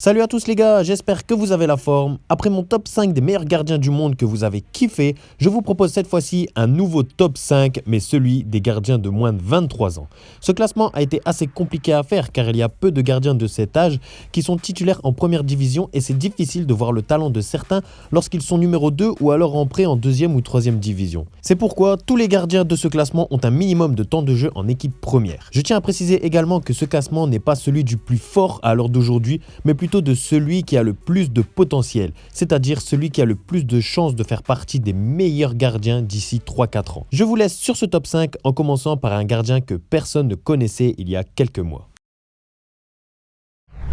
Salut à tous les gars, j'espère que vous avez la forme. Après mon top 5 des meilleurs gardiens du monde que vous avez kiffé, je vous propose cette fois-ci un nouveau top 5, mais celui des gardiens de moins de 23 ans. Ce classement a été assez compliqué à faire car il y a peu de gardiens de cet âge qui sont titulaires en première division et c'est difficile de voir le talent de certains lorsqu'ils sont numéro 2 ou alors en prêt en deuxième ou troisième division. C'est pourquoi tous les gardiens de ce classement ont un minimum de temps de jeu en équipe première. Je tiens à préciser également que ce classement n'est pas celui du plus fort à l'heure d'aujourd'hui, mais plutôt de celui qui a le plus de potentiel, c'est-à-dire celui qui a le plus de chances de faire partie des meilleurs gardiens d'ici 3-4 ans. Je vous laisse sur ce top 5 en commençant par un gardien que personne ne connaissait il y a quelques mois.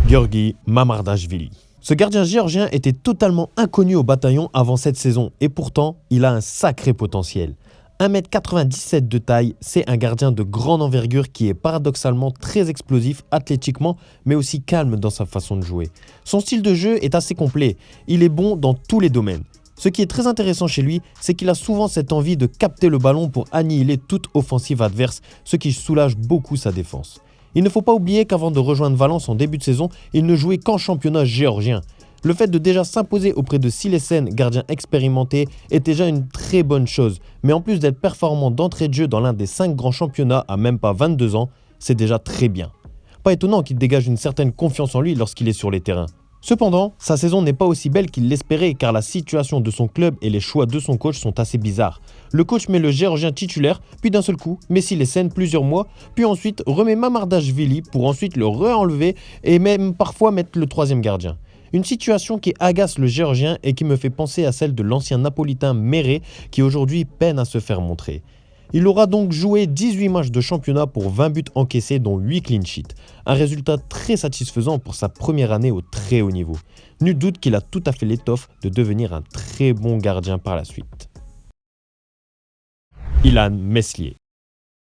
Giorgi Mamardashvili. Ce gardien géorgien était totalement inconnu au bataillon avant cette saison et pourtant il a un sacré potentiel. 1m97 de taille, c'est un gardien de grande envergure qui est paradoxalement très explosif athlétiquement, mais aussi calme dans sa façon de jouer. Son style de jeu est assez complet, il est bon dans tous les domaines. Ce qui est très intéressant chez lui, c'est qu'il a souvent cette envie de capter le ballon pour annihiler toute offensive adverse, ce qui soulage beaucoup sa défense. Il ne faut pas oublier qu'avant de rejoindre Valence en début de saison, il ne jouait qu'en championnat géorgien. Le fait de déjà s'imposer auprès de Silesen, gardien expérimenté, est déjà une très bonne chose. Mais en plus d'être performant d'entrée de jeu dans l'un des 5 grands championnats à même pas 22 ans, c'est déjà très bien. Pas étonnant qu'il dégage une certaine confiance en lui lorsqu'il est sur les terrains. Cependant, sa saison n'est pas aussi belle qu'il l'espérait car la situation de son club et les choix de son coach sont assez bizarres. Le coach met le géorgien titulaire, puis d'un seul coup, met Silesen plusieurs mois, puis ensuite remet Mamardashvili pour ensuite le re-enlever et même parfois mettre le troisième gardien. Une situation qui agace le géorgien et qui me fait penser à celle de l'ancien napolitain Meret qui aujourd'hui peine à se faire montrer. Il aura donc joué 18 matchs de championnat pour 20 buts encaissés dont 8 clean sheets. Un résultat très satisfaisant pour sa première année au très haut niveau. Nul doute qu'il a tout à fait l'étoffe de devenir un très bon gardien par la suite. Ilan Meslier.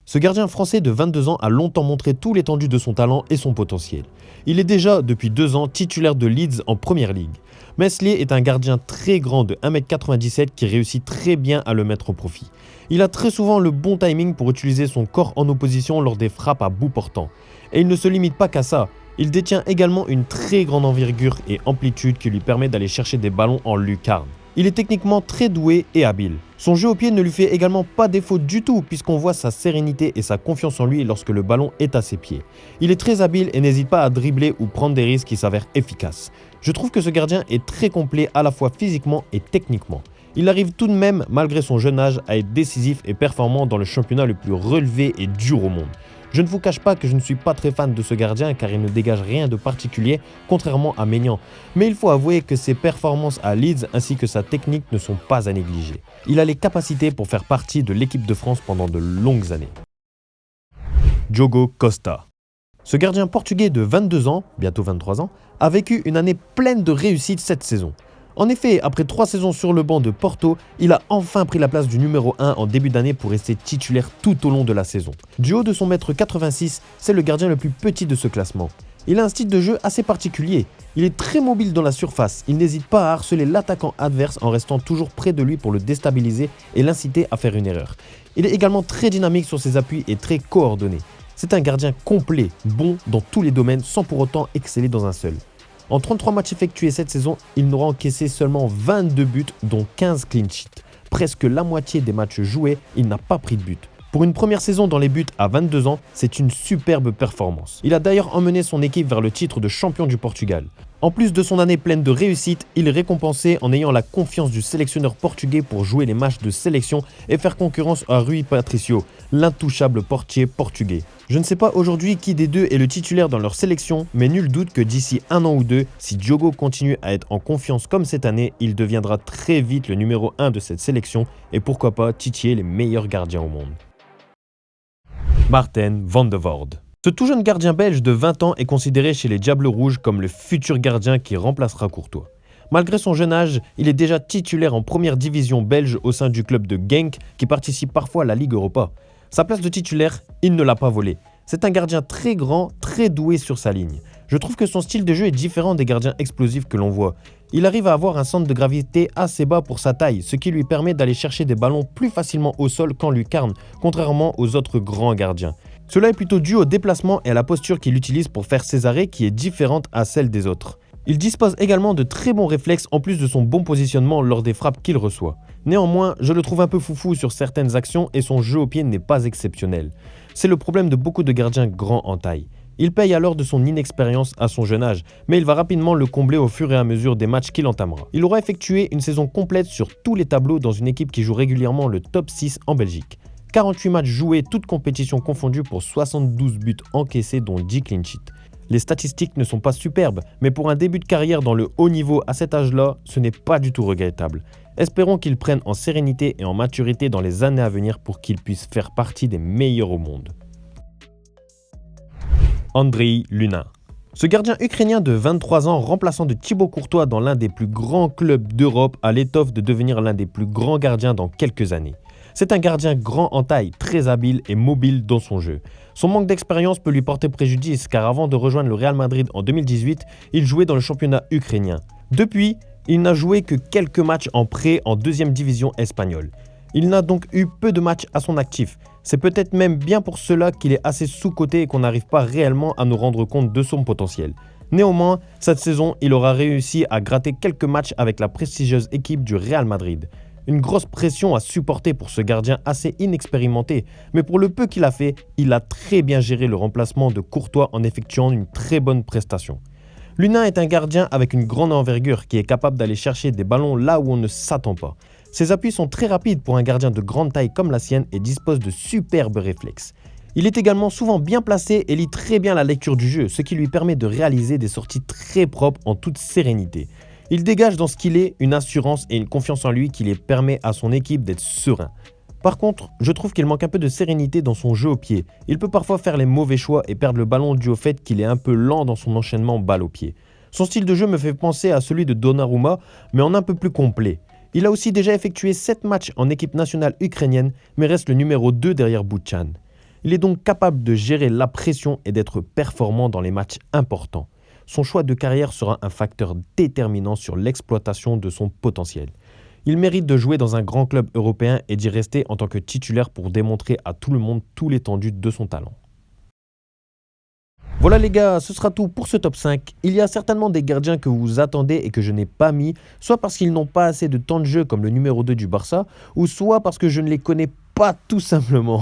Ce gardien français de 22 ans a longtemps montré tout l'étendue de son talent et son potentiel. Il est déjà, depuis 2 ans, titulaire de Leeds en Première Ligue. Meslier est un gardien très grand de 1m97 qui réussit très bien à le mettre au profit. Il a très souvent le bon timing pour utiliser son corps en opposition lors des frappes à bout portant. Et il ne se limite pas qu'à ça. Il détient également une très grande envergure et amplitude qui lui permet d'aller chercher des ballons en lucarne. Il est techniquement très doué et habile. Son jeu au pied ne lui fait également pas défaut du tout puisqu'on voit sa sérénité et sa confiance en lui lorsque le ballon est à ses pieds. Il est très habile et n'hésite pas à dribbler ou prendre des risques qui s'avèrent efficaces. Je trouve que ce gardien est très complet à la fois physiquement et techniquement. Il arrive tout de même, malgré son jeune âge, à être décisif et performant dans le championnat le plus relevé et dur au monde. Je ne vous cache pas que je ne suis pas très fan de ce gardien car il ne dégage rien de particulier, contrairement à Maignan. Mais il faut avouer que ses performances à Leeds ainsi que sa technique ne sont pas à négliger. Il a les capacités pour faire partie de l'équipe de France pendant de longues années. Diogo Costa. Ce gardien portugais de 22 ans, bientôt 23 ans, a vécu une année pleine de réussite cette saison. En effet, après 3 saisons sur le banc de Porto, il a enfin pris la place du numéro 1 en début d'année pour rester titulaire tout au long de la saison. Du haut de son mètre 86, c'est le gardien le plus petit de ce classement. Il a un style de jeu assez particulier. Il est très mobile dans la surface, il n'hésite pas à harceler l'attaquant adverse en restant toujours près de lui pour le déstabiliser et l'inciter à faire une erreur. Il est également très dynamique sur ses appuis et très coordonné. C'est un gardien complet, bon dans tous les domaines sans pour autant exceller dans un seul. En 33 matchs effectués cette saison, il n'aura encaissé seulement 22 buts, dont 15 clean sheets. Presque la moitié des matchs joués, il n'a pas pris de but. Pour une première saison dans les buts à 22 ans, c'est une superbe performance. Il a d'ailleurs emmené son équipe vers le titre de champion du Portugal. En plus de son année pleine de réussite, il est récompensé en ayant la confiance du sélectionneur portugais pour jouer les matchs de sélection et faire concurrence à Rui Patricio, l'intouchable portier portugais. Je ne sais pas aujourd'hui qui des deux est le titulaire dans leur sélection, mais nul doute que d'ici 1 an ou 2, si Diogo continue à être en confiance comme cette année, il deviendra très vite le numéro 1 de cette sélection et pourquoi pas titiller les meilleurs gardiens au monde. Marten van de Voorde. Ce tout jeune gardien belge de 20 ans est considéré chez les Diables Rouges comme le futur gardien qui remplacera Courtois. Malgré son jeune âge, il est déjà titulaire en première division belge au sein du club de Genk qui participe parfois à la Ligue Europa. Sa place de titulaire, il ne l'a pas volée. C'est un gardien très grand, très doué sur sa ligne. Je trouve que son style de jeu est différent des gardiens explosifs que l'on voit. Il arrive à avoir un centre de gravité assez bas pour sa taille, ce qui lui permet d'aller chercher des ballons plus facilement au sol qu'en lucarne, contrairement aux autres grands gardiens. Cela est plutôt dû au déplacement et à la posture qu'il utilise pour faire ses arrêts qui est différente à celle des autres. Il dispose également de très bons réflexes en plus de son bon positionnement lors des frappes qu'il reçoit. Néanmoins, je le trouve un peu foufou sur certaines actions et son jeu au pied n'est pas exceptionnel. C'est le problème de beaucoup de gardiens grands en taille. Il paye alors de son inexpérience à son jeune âge, mais il va rapidement le combler au fur et à mesure des matchs qu'il entamera. Il aura effectué une saison complète sur tous les tableaux dans une équipe qui joue régulièrement le top 6 en Belgique. 48 matchs joués, toutes compétitions confondues pour 72 buts encaissés dont 10 clean sheets. Les statistiques ne sont pas superbes, mais pour un début de carrière dans le haut niveau à cet âge-là, ce n'est pas du tout regrettable. Espérons qu'il prenne en sérénité et en maturité dans les années à venir pour qu'il puisse faire partie des meilleurs au monde. Andrei Lunin. Ce gardien ukrainien de 23 ans, remplaçant de Thibaut Courtois dans l'un des plus grands clubs d'Europe, a l'étoffe de devenir l'un des plus grands gardiens dans quelques années. C'est un gardien grand en taille, très habile et mobile dans son jeu. Son manque d'expérience peut lui porter préjudice car avant de rejoindre le Real Madrid en 2018, il jouait dans le championnat ukrainien. Depuis, il n'a joué que quelques matchs en prêt en deuxième division espagnole. Il n'a donc eu peu de matchs à son actif. C'est peut-être même bien pour cela qu'il est assez sous-coté et qu'on n'arrive pas réellement à nous rendre compte de son potentiel. Néanmoins, cette saison, il aura réussi à gratter quelques matchs avec la prestigieuse équipe du Real Madrid. Une grosse pression à supporter pour ce gardien assez inexpérimenté, mais pour le peu qu'il a fait, il a très bien géré le remplacement de Courtois en effectuant une très bonne prestation. Lunin est un gardien avec une grande envergure qui est capable d'aller chercher des ballons là où on ne s'attend pas. Ses appuis sont très rapides pour un gardien de grande taille comme la sienne et dispose de superbes réflexes. Il est également souvent bien placé et lit très bien la lecture du jeu, ce qui lui permet de réaliser des sorties très propres en toute sérénité. Il dégage dans ce qu'il est une assurance et une confiance en lui qui lui permet à son équipe d'être serein. Par contre, je trouve qu'il manque un peu de sérénité dans son jeu au pied. Il peut parfois faire les mauvais choix et perdre le ballon dû au fait qu'il est un peu lent dans son enchaînement balle au pied. Son style de jeu me fait penser à celui de Donnarumma, mais en un peu plus complet. Il a aussi déjà effectué 7 matchs en équipe nationale ukrainienne, mais reste le numéro 2 derrière Buchan. Il est donc capable de gérer la pression et d'être performant dans les matchs importants. Son choix de carrière sera un facteur déterminant sur l'exploitation de son potentiel. Il mérite de jouer dans un grand club européen et d'y rester en tant que titulaire pour démontrer à tout le monde tout l'étendue de son talent. Voilà les gars, ce sera tout pour ce top 5. Il y a certainement des gardiens que vous attendez et que je n'ai pas mis, soit parce qu'ils n'ont pas assez de temps de jeu comme le numéro 2 du Barça, ou soit parce que je ne les connais pas tout simplement.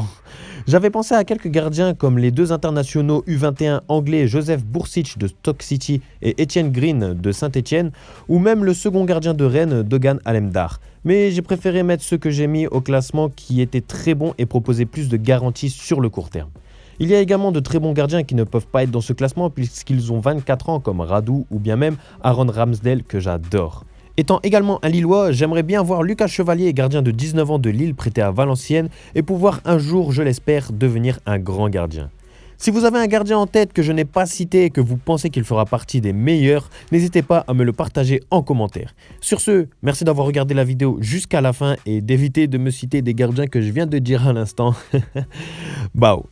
J'avais pensé à quelques gardiens comme les deux internationaux U21 anglais Joseph Boursic de Stoke City et Etienne Green de Saint-Etienne, ou même le second gardien de Rennes, Dogan Alemdar. Mais j'ai préféré mettre ceux que j'ai mis au classement qui étaient très bons et proposaient plus de garanties sur le court terme. Il y a également de très bons gardiens qui ne peuvent pas être dans ce classement puisqu'ils ont 24 ans comme Radou ou bien même Aaron Ramsdale que j'adore. Étant également un Lillois, j'aimerais bien voir Lucas Chevalier, gardien de 19 ans de Lille prêté à Valenciennes et pouvoir un jour, je l'espère, devenir un grand gardien. Si vous avez un gardien en tête que je n'ai pas cité et que vous pensez qu'il fera partie des meilleurs, n'hésitez pas à me le partager en commentaire. Sur ce, merci d'avoir regardé la vidéo jusqu'à la fin et d'éviter de me citer des gardiens que je viens de dire à l'instant. Bao.